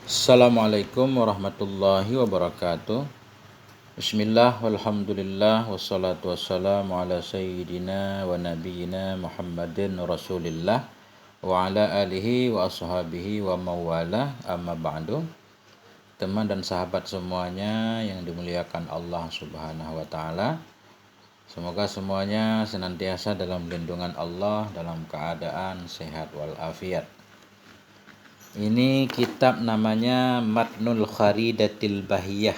Assalamualaikum warahmatullahi wabarakatuh. Bismillah, walhamdulillah, wassalatu wassalamu ala sayyidina wa nabiyina Muhammadin rasulillah wa ala alihi wa ashabihi wa mawala amma ba'du. Teman dan sahabat semuanya yang dimuliakan Allah subhanahu wa ta'ala, semoga semuanya senantiasa dalam lindungan Allah dalam keadaan sehat walafiat. Ini kitab namanya Matnul Kharidatil Bahiyah,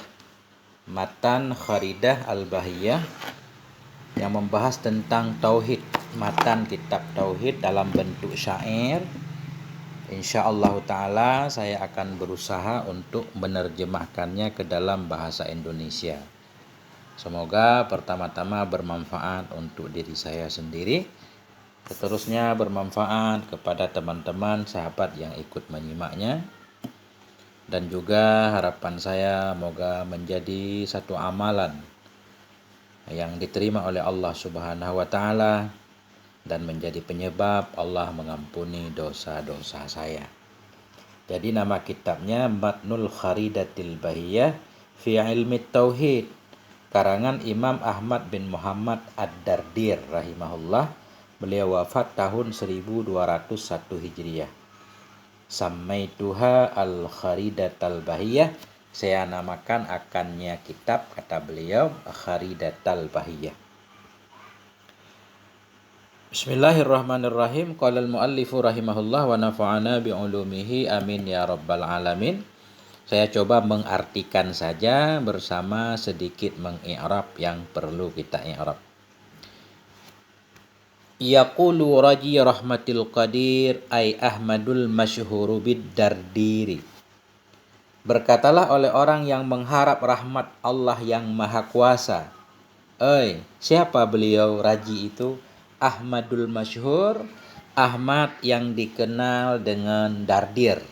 Matan Kharidah Al-Bahiyah, yang membahas tentang tauhid. Matan kitab tauhid dalam bentuk syair. Insyaallah ta'ala saya akan berusaha untuk menerjemahkannya ke dalam bahasa Indonesia. Semoga pertama-tama bermanfaat untuk diri saya sendiri, seterusnya bermanfaat kepada teman-teman sahabat yang ikut menyimaknya, dan juga harapan saya semoga menjadi satu amalan yang diterima oleh Allah Subhanahu wa taala dan menjadi penyebab Allah mengampuni dosa-dosa saya. Jadi nama kitabnya Matnul Kharidatil Bahiyah fi Ilmi Tauhid, karangan Imam Ahmad bin Muhammad Ad-Dardir rahimahullah. Beliau wafat tahun 1201 Hijriah. Sammaituha al-Kharidatal Bahiyah. Saya namakan akannya kitab, kata beliau, Kharidatal Bahiyah. Bismillahirrahmanirrahim. Qala al-muallifu rahimahullah wa nafa'ana bi'ulumihi amin ya rabbal alamin. Saya coba mengartikan saja bersama sedikit mengi'rab yang perlu kita i'rab. Yaqulu raji rahmatil qadir ay Ahmadul masyhuru bid-dardiri. Berkatalah oleh orang yang mengharap rahmat Allah yang maha kuasa. Siapa beliau raji itu? Ahmadul masyhur, Ahmad yang dikenal dengan Dardir.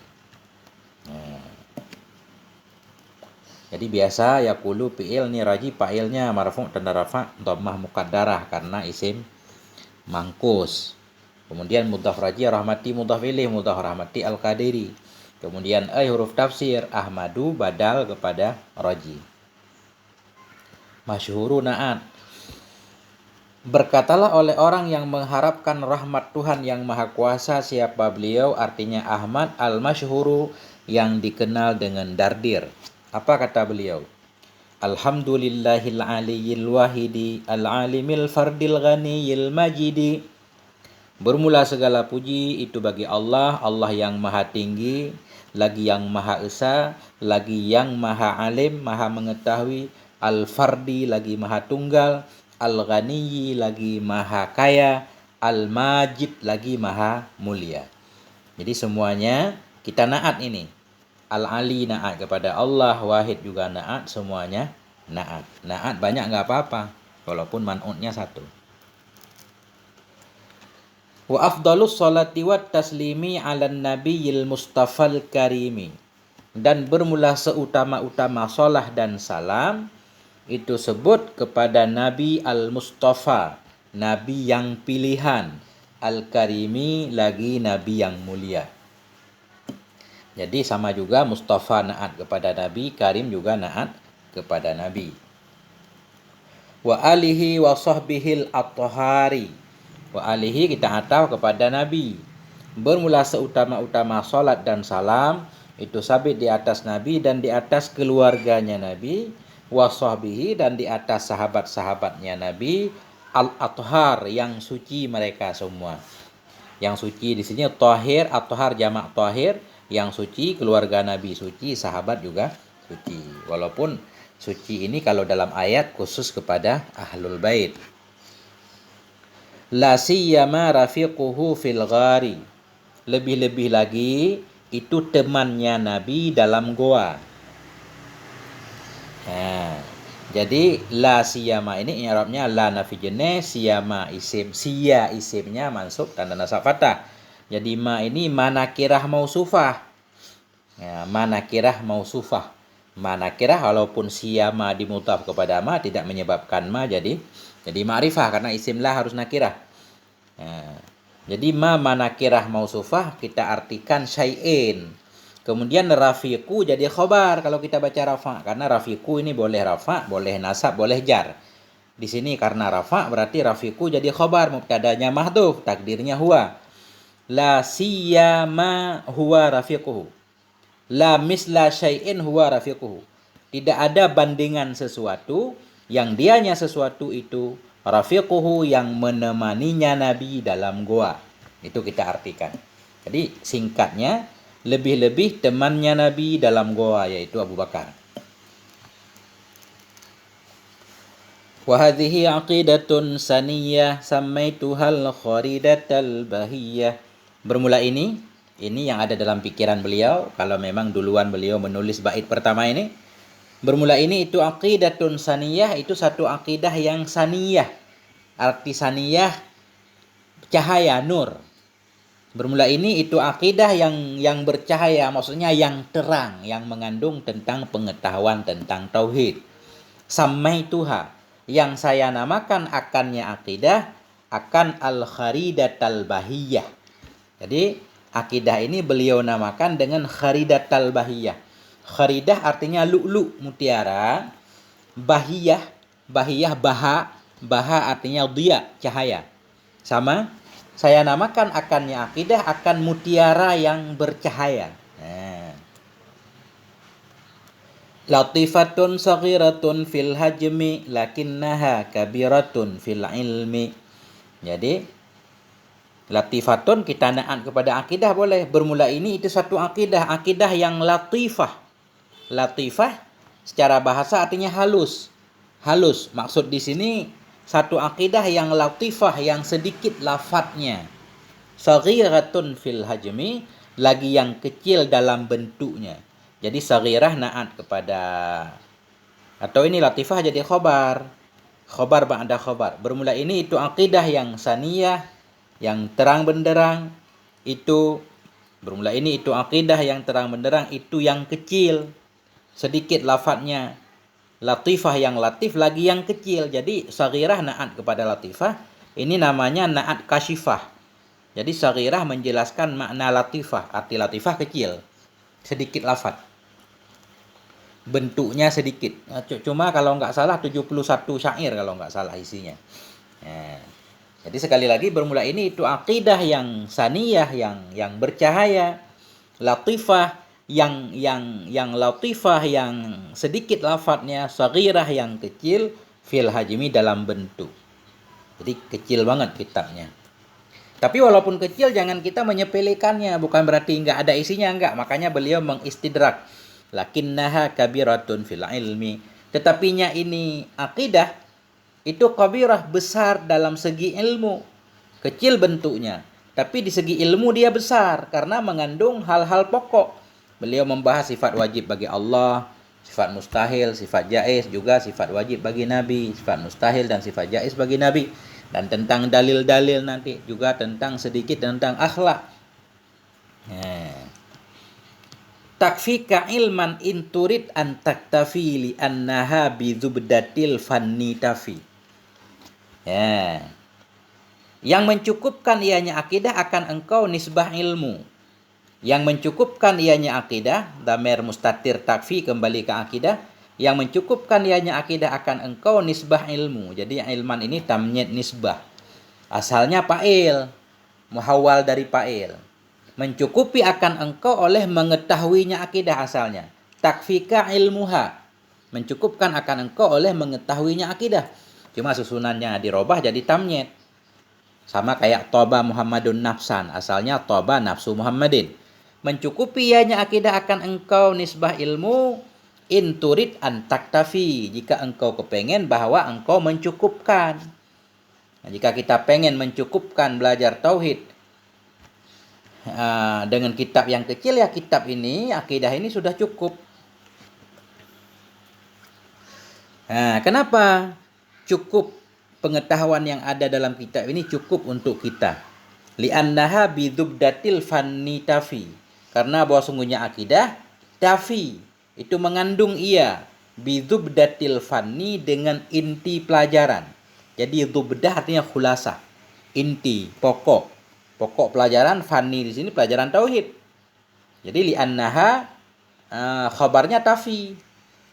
Jadi biasa yaqulu fi'il ni raji fa'ilnya marfu' tanda rafa' dhammah muqaddarah karena isim mangkus. Kemudian mudhaf raji rahmati mudhaf ilaih mudhaf rahmati al-qadiri. Kemudian huruf tafsir Ahmadu badal kepada raji. Masyhuru na'at. Berkatalah oleh orang yang mengharapkan rahmat Tuhan yang maha kuasa, siapa beliau? Artinya Ahmad al-masyhuru, yang dikenal dengan Dardir. Apa kata beliau? Alhamdulillahil aliyyil wahidi al-alimil fardil ghaniyil majidi. Bermula segala puji itu bagi Allah, Allah yang maha tinggi, lagi yang maha esa, lagi yang maha alim, maha mengetahui, al-fardi lagi maha tunggal, al-ghaniyyi lagi maha kaya, al-majid lagi maha mulia. Jadi semuanya kita naat ini. Al-Ali naat kepada Allah, Wahid juga naat, semuanya naat. Naat banyak nggak apa-apa, walaupun man'utnya satu. Wa afdalus salati wat taslimi ala nabiyil mustafal karimi. Dan bermula seutama-utama salat dan salam itu sebut kepada Nabi al-Mustafa, Nabi yang pilihan, al-Karimi lagi Nabi yang mulia. Jadi sama juga Mustafa naat kepada Nabi, Karim juga naat kepada Nabi. Wa alihi wa sahbihil at-tahari. Wa alihi kita atau kepada Nabi. Bermula seutama-utama salat dan salam itu sabit di atas Nabi dan di atas keluarganya Nabi. Wa sahbihi dan di atas sahabat-sahabatnya Nabi. Al-athhar yang suci mereka semua. Yang suci di sini tahir, at-tahar jamak tahir. Yang suci, keluarga Nabi suci, sahabat juga suci. Walaupun suci ini kalau dalam ayat khusus kepada ahlul bait. La siyama rafiquhu fil ghari. Lebih-lebih lagi itu temannya Nabi dalam goa. Jadi la siyama ini i'rabnya la nafi jenis, siyama isim, siya isimnya mansub tanda nasab fathah. Jadi ma ini manakirah mausufah. Manakirah mausufah. Manakirah walaupun siyama dimudhaf kepada ma tidak menyebabkan ma jadi ma'rifah karena isim la harus nakirah. Jadi ma manakirah mausufah kita artikan syai'in. Kemudian rafiqu jadi khobar kalau kita baca rafa. Karena rafiqu ini boleh rafa, boleh nasab, boleh jar. Di sini karena rafa berarti rafiqu jadi khobar, mubtadanya mahdhuf, takdirnya huwa. La siyama huwa rafiquhu. La misla syai'in huwa rafiquhu. Tidak ada bandingan sesuatu yang dianya sesuatu itu rafiquhu yang menemaninya Nabi dalam goa. Itu kita artikan. Jadi singkatnya, lebih-lebih temannya Nabi dalam goa yaitu Abu Bakar. Wa hadhihi aqidatun saniyah sammaituhal kharidatal bahiyah. Bermula ini yang ada dalam pikiran beliau kalau memang duluan beliau menulis bait pertama ini. Bermula ini itu aqidatun saniyah, itu satu akidah yang saniyah. Arti saniyah cahaya, nur. Bermula ini itu akidah yang bercahaya, maksudnya yang terang, yang mengandung tentang pengetahuan tentang tauhid. Sammaituha, yang saya namakan akannya akidah akan al-kharidatal bahiyah. Jadi akidah ini beliau namakan dengan kharidatal bahiyah. Kharidah artinya lu'lu, mutiara. Bahiyah, baha artinya dia, cahaya. Sama, saya namakan akannya akidah akan mutiara yang bercahaya. Latifatun saghiratun fil hajmi lakinnaha kabiratun fil ilmi. Jadi latifatun kita naat kepada akidah boleh. Bermula ini itu satu akidah yang latifah. Latifah secara bahasa artinya halus. Halus. Maksud di sini satu akidah yang latifah, yang sedikit lafadznya. Saghiratun fil hajmi, lagi yang kecil dalam bentuknya. Jadi saghirah naat kepada, atau ini latifah jadi khobar. Khobar ba'da khobar. Bermula ini itu akidah yang saniyah, yang terang benderang. Itu bermula ini itu akidah yang terang benderang, itu yang kecil. Sedikit lafadznya. Latifah yang latif lagi yang kecil. Jadi saghirah naat kepada latifah. Ini namanya naat kasyifah. Jadi saghirah menjelaskan makna latifah. Arti latifah kecil. Sedikit lafadz. Bentuknya sedikit. Cuma kalau nggak salah 71 syair kalau nggak salah isinya. Jadi sekali lagi bermula ini itu akidah yang saniyah, yang bercahaya, latifah, yang latifah, yang sedikit lafadznya, saghirah yang kecil, fil hajmi dalam bentuk. Jadi kecil banget kitabnya. Tapi walaupun kecil jangan kita menyepelekannya, bukan berarti nggak ada isinya, enggak. Makanya beliau mengistidrak. Lakinnaha kabiratun fil ilmi. Tetapinya ini akidah itu kabirah, besar dalam segi ilmu. Kecil bentuknya, tapi di segi ilmu dia besar karena mengandung hal-hal pokok. Beliau membahas sifat wajib bagi Allah, sifat mustahil, sifat jaiz, juga sifat wajib bagi Nabi, sifat mustahil dan sifat jaiz bagi Nabi. Dan tentang dalil-dalil nanti, juga tentang sedikit tentang akhlak. Takfika ilman inturid an taktafi li annaha bidzubdatil fanni tafi. Yang mencukupkan ianya akidah akan engkau nisbah ilmu. Yang mencukupkan ianya akidah, dhamir mustatir takfi kembali ke akidah. Yang mencukupkan ianya akidah akan engkau nisbah ilmu. Jadi ilman ini tamnyid nisbah. Asalnya fa'il, muhawwal dari fa'il. Mencukupi akan engkau oleh mengetahuinya akidah asalnya. Takfika ilmuha. Mencukupkan akan engkau oleh mengetahuinya akidah. Cuma susunannya dirobah jadi tamnyid. Sama kayak toba Muhammadun nafsan. Asalnya toba nafsu Muhammadin. Mencukupi ianya akidah akan engkau nisbah ilmu. Inturid an taktafi. Jika engkau kepengen bahwa engkau mencukupkan. Nah, jika kita pengen mencukupkan belajar tauhid dengan kitab yang kecil, ya kitab ini, akidah ini sudah cukup. Kenapa cukup pengetahuan yang ada dalam kitab ini cukup untuk kita? Li'annaha bidzubdatil fanni tafi. Karena bahwa sungguhnya akidah tafi itu mengandung ia bidzubdatil fanni dengan inti pelajaran. Jadi dzubdah artinya khulasah, inti, pokok pelajaran. Fanni di sini pelajaran tauhid. Jadi li'annaha khabarnya tafi.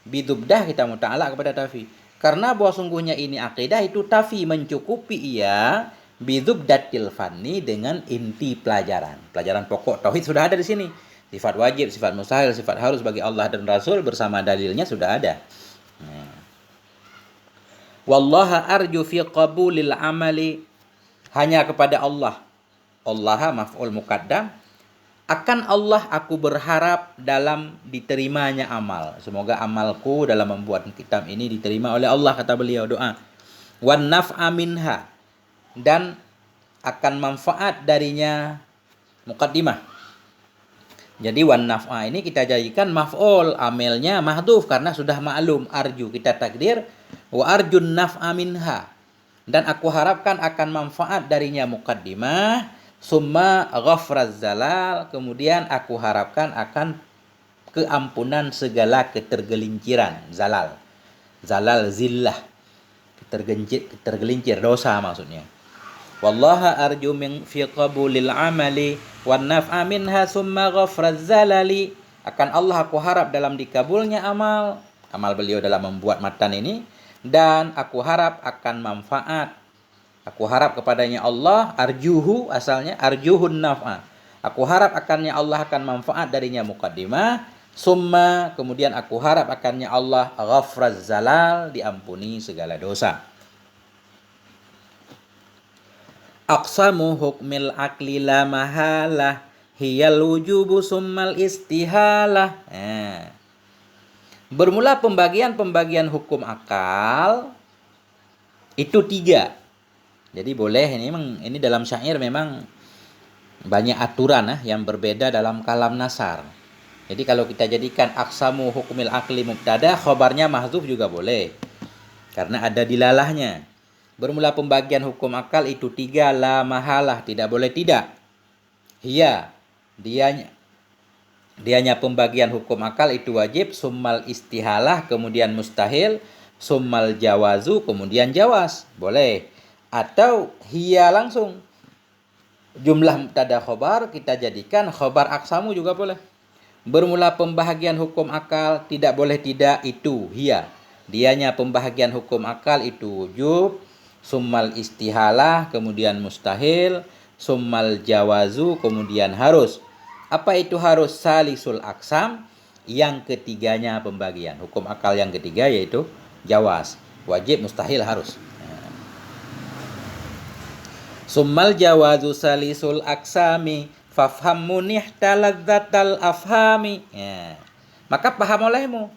Bidubdah kita muta'alaq kepada tafi. Karena bahwa sungguhnya ini akidah itu tafi, mencukupi ia bidubdatil fanni dengan inti pelajaran. Pelajaran pokok tauhid sudah ada di sini. Sifat wajib, sifat mustahil, sifat harus bagi Allah dan Rasul bersama dalilnya sudah ada. Wallaha arju fi qabulil amali, hanya kepada Allah. Allah maf'ul muqaddam. Akan Allah aku berharap dalam diterimanya amal. Semoga amalku dalam membuat kitab ini diterima oleh Allah, kata beliau doa. Wan naf'a minha, dan akan manfaat darinya muqaddimah. Jadi wan naf'a ini kita jadikan maf'ul, amalnya mahdhuf karena sudah maklum. Arju kita takdir wa arjun naf'a minha, dan aku harapkan akan manfaat darinya muqaddimah. Summa ghafraz zalal, kemudian aku harapkan akan keampunan segala ketergelinciran. Zalal zillah, ketergelincir dosa maksudnya. Wallaha arju min fi qabulil amali wan naf'a minha summa ghafraz zalali, akan Allah aku harap dalam dikabulnya amal beliau dalam membuat matan ini, dan aku harap akan manfaat. Aku harap kepadanya Allah, arjuhu asalnya, arjuhun naf'a. Aku harap akannya Allah akan manfaat darinya muqaddimah. Summa, kemudian aku harap akannya Allah ghafraz zalal, diampuni segala dosa. Aqsamu hukmil akli la mahalah, hiyal wujubu summal istihalah. Bermula pembagian hukum akal itu 3. Jadi boleh, ini dalam syair memang banyak aturan yang berbeda dalam kalam nasar. Jadi kalau kita jadikan aqsamu hukmil akli mubtada, khobarnya mahdzuf juga boleh, karena ada dilalahnya. Bermula pembagian hukum akal itu 3, la mahalah, tidak boleh tidak. Dianya pembagian hukum akal itu wajib, summal istihalah, kemudian mustahil, summal jawazu, kemudian jawaz, boleh. Atau hiya langsung, jumlah mubtada khobar kita jadikan khobar aksamu juga boleh. Bermula pembahagian hukum akal tidak boleh tidak, itu hiya. Dianya pembahagian hukum akal itu wujub, summal istihalah, kemudian mustahil, summal jawazu, kemudian harus. Apa itu harus? Salisul aksam, yang ketiganya pembagian. Hukum akal yang ketiga yaitu jawaz, wajib, mustahil, harus. Summal jawazu salisul aksami, fafham munihta ladzatal afhami. Maka paham olehmu,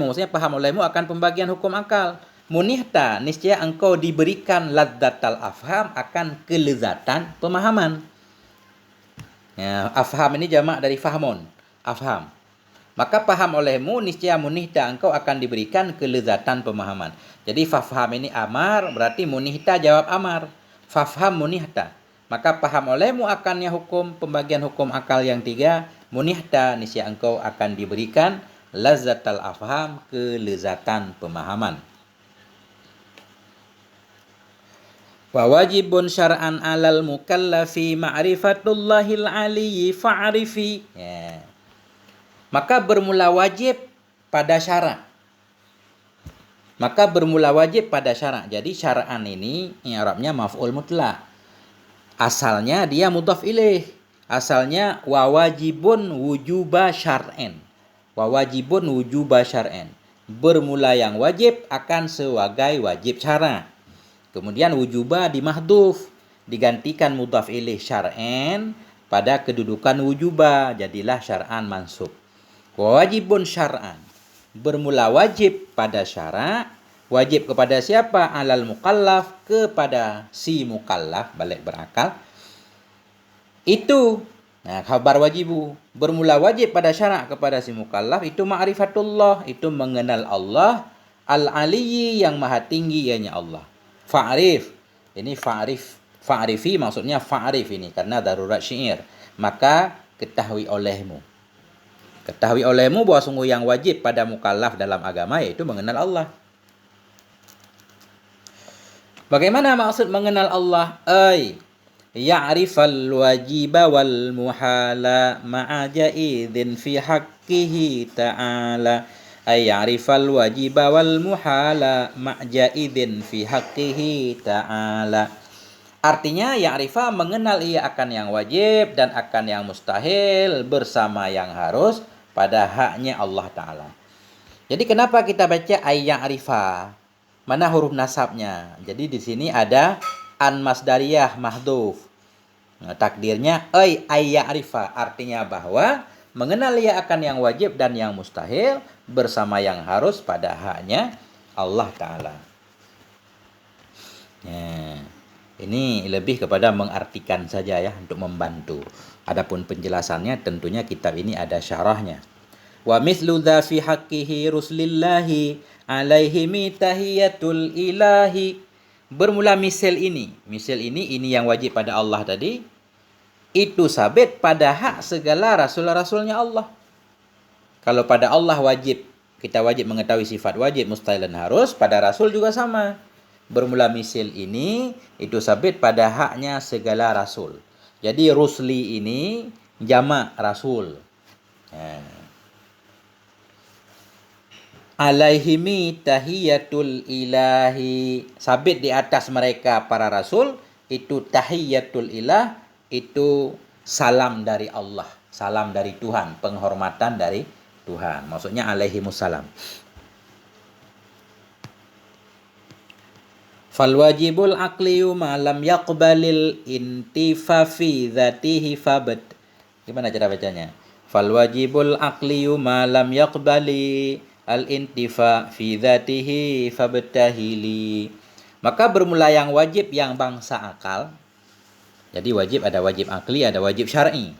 maksudnya paham olehmu akan pembagian hukum akal. Munihta, niscaya engkau diberikan ladzatal afham, akan kelezatan pemahaman. Afham ini jamak dari fahmun, afham. Maka paham olehmu, niscaya munihta, engkau akan diberikan kelezatan pemahaman. Jadi fafham ini amar, berarti munihta jawab amar. Fafham munihta. Maka paham olehmu akannya hukum, pembagian hukum akal yang 3. Munihta, niscaya engkau akan diberikan lazzatal afham, kelezatan pemahaman. Wa wajibun syar'an alal mukallafi ma'rifatullahil aliyyi fa'rifi. Maka bermula wajib pada syarak. Jadi syara'an ini i'rabnya maf'ul mutlaq. Asalnya dia mudhaf ilaih. Asalnya wa wajibun wujuba syar'an. Bermula yang wajib akan sebagai wajib syara'. Kemudian wujuba dimahdhuf, digantikan mudhaf ilaih syar'an pada kedudukan wujuba, jadilah syar'an mansub. Wajibun syar'an, bermula wajib pada syara'. Wajib kepada siapa? Alal mukallaf, kepada si mukallaf, balik berakal. Itu khabar wajibu. Bermula wajib pada syara' kepada si mukallaf itu ma'rifatullah, itu mengenal Allah, al-aliyyi, yang maha tinggi ianya Allah. Fa'rif, ini fa'rifi maksudnya fa'rif ini karena darurat syair. Maka ketahui olehmu bahwa sungguh yang wajib pada mukallaf dalam agama yaitu mengenal Allah. Bagaimana maksud mengenal Allah? ya'rifal wajiba wal muhala ma'a jaidin fi haqqihi ta'ala. Ay ya'rifal wajiba wal muhala ma'a jaidin fi haqqihi ta'ala. Artinya ya'rifa mengenal ia akan yang wajib dan akan yang mustahil bersama yang harus pada haknya Allah Ta'ala. Jadi kenapa kita baca ay ya'rifa? Mana huruf nasabnya? Jadi di sini ada an masdariyah mahdhuf. Nah, takdirnya ay ya'rifa, artinya bahwa mengenal ia akan yang wajib dan yang mustahil bersama yang harus pada haknya Allah Ta'ala. Nah, ini lebih kepada mengartikan saja ya, untuk membantu. Adapun penjelasannya tentunya kitab ini ada syarahnya. Wa mithlu dha fi haqqihi ruslillahi alaihi tahiyatul ilahi. Bermula misal ini yang wajib pada Allah tadi, itu sabit pada hak segala rasul-rasulnya Allah. Kalau pada Allah wajib, kita wajib mengetahui sifat wajib, mustahil dan harus, pada rasul juga sama. Bermula misal ini itu sabit pada haknya segala rasul. Jadi rusli ini jamak rasul. Alaihimi tahiyatul ilahi, sabit di atas mereka para rasul itu tahiyatul ilah, itu salam dari Allah, salam dari Tuhan, penghormatan dari Tuhan. Maksudnya alaihimussalam. Fal wajibul aqliyu ma lam yaqbalil intifa fi dzatihi fabad. Gimana cara bacanya? Fal wajibul aqliyu ma lam yaqbali al-intifa fi dzatihi fabtahili. Maka bermula yang wajib yang bangsa akal. Jadi wajib ada wajib akli, ada wajib syar'i.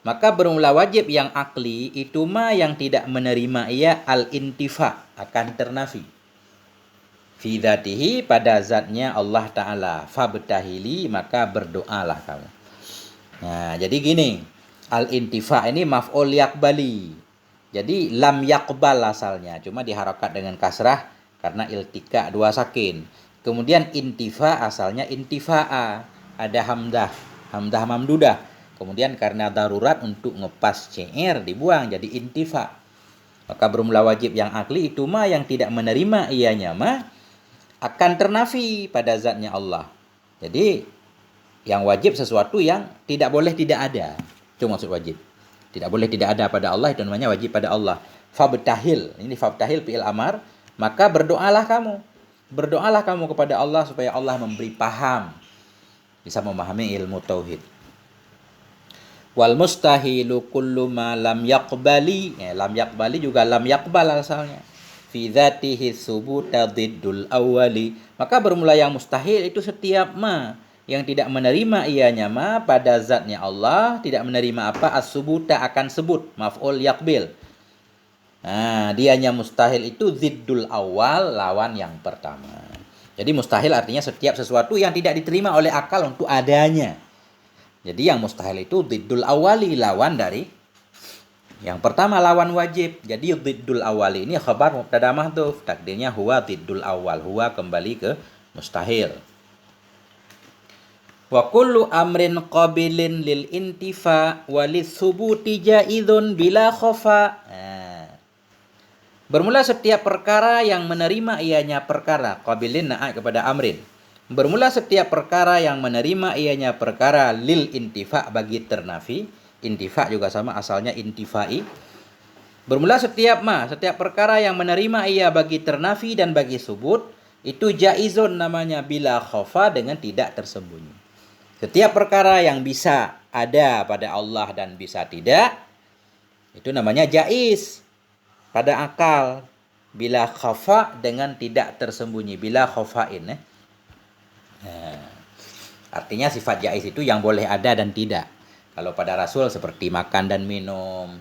Maka bermula wajib yang akli itu yang tidak menerima ia al-intifa, akan ternafi. Fi dzatihi, pada zatnya Allah Ta'ala. Fabtahili, maka berdoalah kamu. Nah, jadi gini. Al-intifa ini maf'ul yakbali. Jadi lam yakbal asalnya, cuma diharokat dengan kasrah karena iltika dua sakin. Kemudian intifa asalnya intifa'a, ada hamdah mamdudah. Kemudian karena darurat untuk ngepas CR dibuang jadi intifa. Maka bermula wajib yang akli itu yang tidak menerima ianya akan ternafi pada zatnya Allah. Jadi yang wajib sesuatu yang tidak boleh tidak ada. Itu maksud wajib. Tidak boleh tidak ada pada Allah, itu namanya wajib pada Allah. Fabtahil, ini fabtahil fi'il amar, maka berdoalah kamu. Berdoalah kamu kepada Allah supaya Allah memberi paham, bisa memahami ilmu tauhid. Wal mustahilu kullu ma lam yaqbali. Lam yaqbali juga lam yaqbal asalnya. Fi dzatihi subuta diddul awwali. Maka bermula yang mustahil itu setiap yang tidak menerima ianya pada zatnya Allah, tidak menerima apa? As-subuta, akan sebut, maf'ul yakbil. Nah, dianya mustahil itu ziddul awal, lawan yang pertama. Jadi mustahil artinya setiap sesuatu yang tidak diterima oleh akal untuk adanya. Jadi yang mustahil itu ziddul awali, lawan dari yang pertama, lawan wajib. Jadi ziddul awali ini khabar mubtada mahdhuf, takdirnya huwa ziddul awal, huwa kembali ke mustahil. Wa kullu amrin qabilin lil intifa walis subuti jaizun bila khofa. Bermula setiap perkara yang menerima ianya perkara, qabilin naat kepada amrin. Bermula setiap perkara yang menerima ianya perkara lil intifa, bagi ternafi. Intifa juga sama, asalnya intifai. Bermula setiap perkara yang menerima ia bagi ternafi dan bagi subut, itu jaizun namanya bila khofa, dengan tidak tersembunyi. Setiap perkara yang bisa ada pada Allah dan bisa tidak, itu namanya jaiz pada akal. Bila khafa, dengan tidak tersembunyi. Bila khafain. Artinya sifat jaiz itu yang boleh ada dan tidak. Kalau pada Rasul seperti makan dan minum,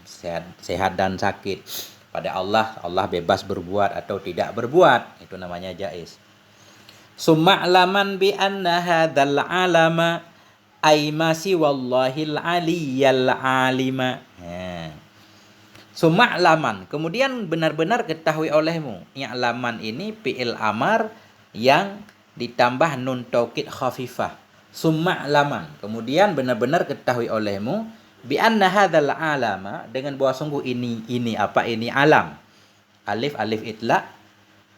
sehat dan sakit. Pada Allah bebas berbuat atau tidak berbuat. Itu namanya jaiz. Summa'laman bi anna hadzal alama ay masi wallahil aliyyal alima. Summa'laman, kemudian benar-benar ketahui olehmu. Ya'laman ini fi'il amar yang ditambah nun taukid khafifah. Summa laman. Kemudian benar-benar ketahui olehmu bi anna hadzal alama, dengan bahwa sungguh ini apa, ini alam. Alif alif itlaq.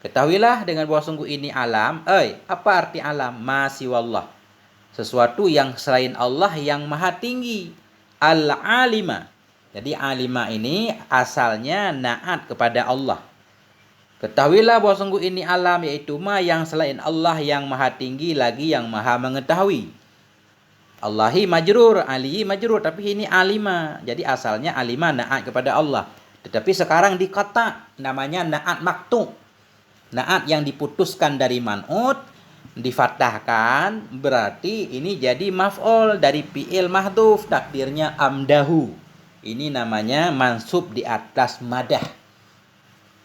Ketahuilah dengan bahwa sungguh ini alam. Apa arti alam? Ma siwallah. Sesuatu yang selain Allah yang maha tinggi. Al-alima. Jadi alima ini asalnya naat kepada Allah. Ketahuilah bahwa sungguh ini alam, yaitu ma yang selain Allah yang maha tinggi lagi yang maha mengetahui. Allahi majrur, alihi majrur, tapi ini alima. Jadi asalnya alima naat kepada Allah. Tetapi sekarang dikata namanya naat maktu. Naat yang diputuskan dari man'ut, difatahkan, berarti ini jadi maf'ul dari fi'il mahdhuf, takdirnya amdahu. Ini namanya mansub di atas madah.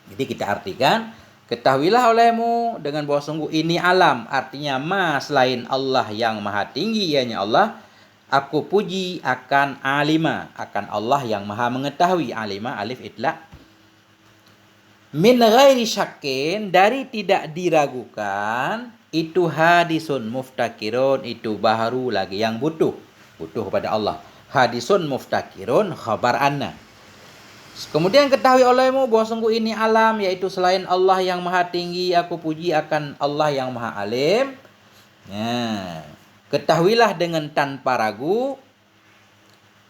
Jadi kita artikan, ketahuilah olehmu dengan bahwa sungguh ini alam, artinya ma selain Allah yang maha tinggi, ianya Allah, aku puji akan alima, akan Allah yang maha mengetahui. Alima alif itlaq. Min ghairi syakin, dari tidak diragukan, itu hadisun muftakirun, itu baharu lagi yang butuh kepada Allah. Hadisun muftakirun khabar anna. Kemudian ketahui olehmu bahwa sungguh ini alam, yaitu selain Allah yang maha tinggi, aku puji akan Allah yang maha alim. Ketahuilah dengan tanpa ragu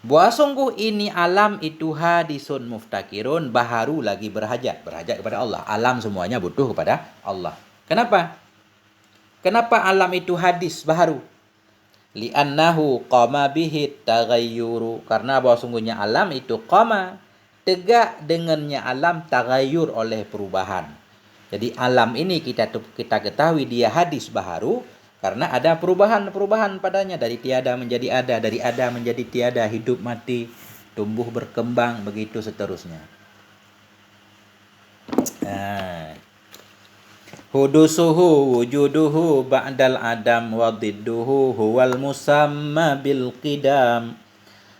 bahwa sungguh ini alam itu hadisun muftakirun, baharu lagi berhajat kepada Allah. Alam semuanya butuh kepada Allah. Kenapa alam itu hadis, baharu? Li'annahu qama bihi taghayyuru, karena bahwa sungguhnya alam itu qama, tegak dengannya alam, tagayur oleh perubahan. Jadi alam ini kita ketahui dia hadis baharu karena ada perubahan padanya, dari tiada menjadi ada, dari ada menjadi tiada, hidup mati, tumbuh berkembang, begitu seterusnya. Hudusuhu wujuduhu ba'dal adam wa didduhu huwal musamma bil qidam.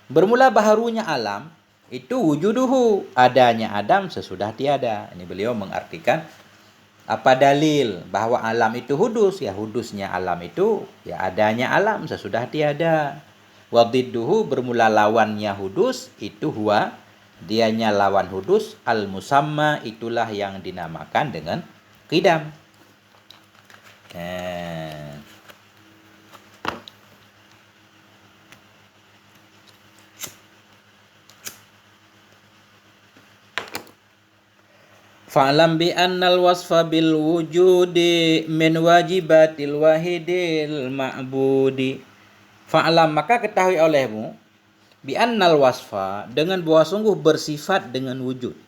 Bermula baharunya alam itu wujuduhu, adanya Adam sesudah tiada. Ini beliau mengartikan apa dalil bahwa alam itu hudus, ya hudusnya alam itu ya adanya alam sesudah tiada. Wadidduhu, bermula lawannya hudus, itu huwa, dianya lawan hudus, al musamma, itulah yang dinamakan dengan qidam. Fa'lam bi annal wasfa bil wujudi min wajibatil wahidil ma'budi. Fa'lam, maka ketahui olehmu, bi annal wasfa, dengan bahwa sungguh bersifat dengan wujud.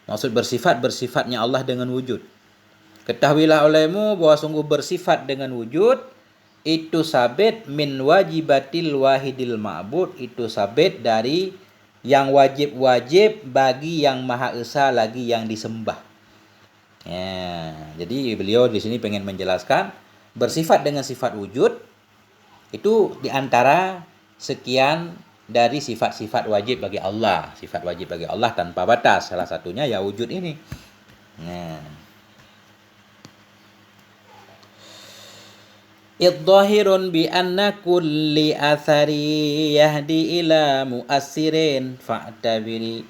Maksud bersifatnya Allah dengan wujud. Ketahuilah olehmu bahwa sungguh bersifat dengan wujud itu sabit min wajibatil wahidil ma'bud, itu sabit dari yang wajib bagi yang maha esa lagi yang disembah. Jadi beliau di sini pengen menjelaskan bersifat dengan sifat wujud itu diantara sekian dari sifat-sifat wajib bagi Allah. Sifat wajib bagi Allah tanpa batas. Salah satunya ya wujud ini. Idzahirun bi anna kulli athari yahdi ila muassirin fa'tabiri.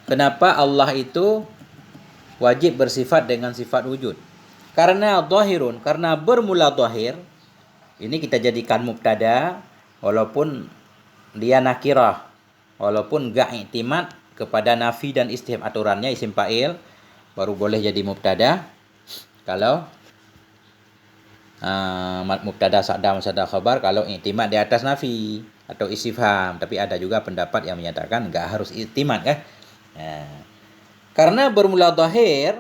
Kenapa Allah itu wajib bersifat dengan sifat wujud? Karena dhahirun, karena bermula dhahir. Ini kita jadikan mubtada walaupun dia nakirah, walaupun gak i'timad kepada nafi dan istifham, aturannya isim fa'il baru boleh jadi mubtada. Kalau mubtada sada khabar, kalau i'timad di atas nafi atau istifham. Tapi ada juga pendapat yang menyatakan enggak harus i'timad kan. Karena bermula dhahir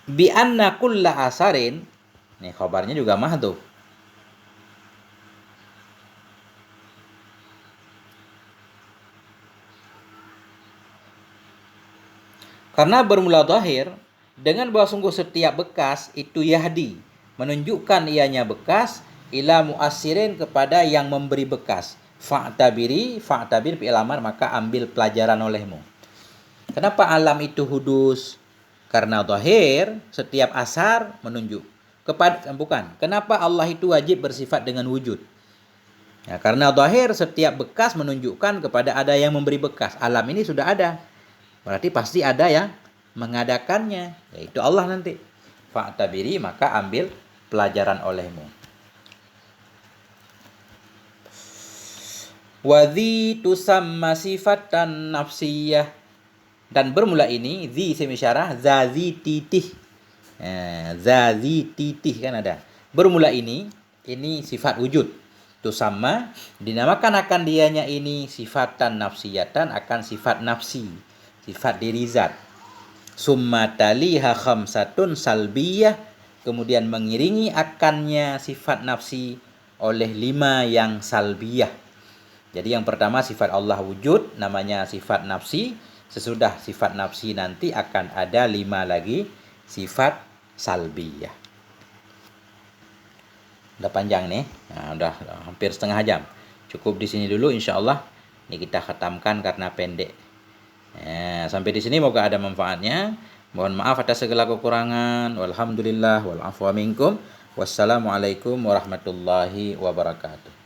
bi anna kulla asarin, nih khabarnya juga mahdhuf. Karena bermula dhahir dengan bahwa sungguh setiap bekas itu yahdi, menunjukkan ianya bekas, ila muassirin, kepada yang memberi bekas. Fa'tabir fi'il amar, maka ambil pelajaran olehmu. Kenapa alam itu hudus? Karena zahir setiap asar menunjuk kepada bukan. Kenapa Allah itu wajib bersifat dengan wujud? Ya, karena zahir setiap bekas menunjukkan kepada ada yang memberi bekas. Alam ini sudah ada. Berarti pasti ada yang mengadakannya, yaitu Allah nanti. Fa'tabiri, maka ambil pelajaran olehmu. Wadhi tusamma sifatan nafsiyah. Dan bermula ini, zi semisyarah, zazi titih. Zazi titih kan ada. Bermula ini sifat wujud. Tusamma, dinamakan akan dianya ini sifatan nafsiyatan, akan sifat nafsi. Sifat diri zat. Summa taliha khamsatun salbiyah, kemudian mengiringi akannya sifat nafsi oleh 5 yang salbiyah. Jadi yang pertama sifat Allah wujud, namanya sifat nafsi. Sesudah sifat nafsi nanti akan ada 5 lagi sifat salbiyah. Udah panjang nih, nah, udah hampir setengah jam. Cukup di sini dulu insyaallah. Ini kita khatamkan karena pendek. Sampai di sini moga ada manfaatnya. Mohon maaf atas segala kekurangan. Walhamdulillah wal afwa minkum. Wassalamualaikum warahmatullahi wabarakatuh.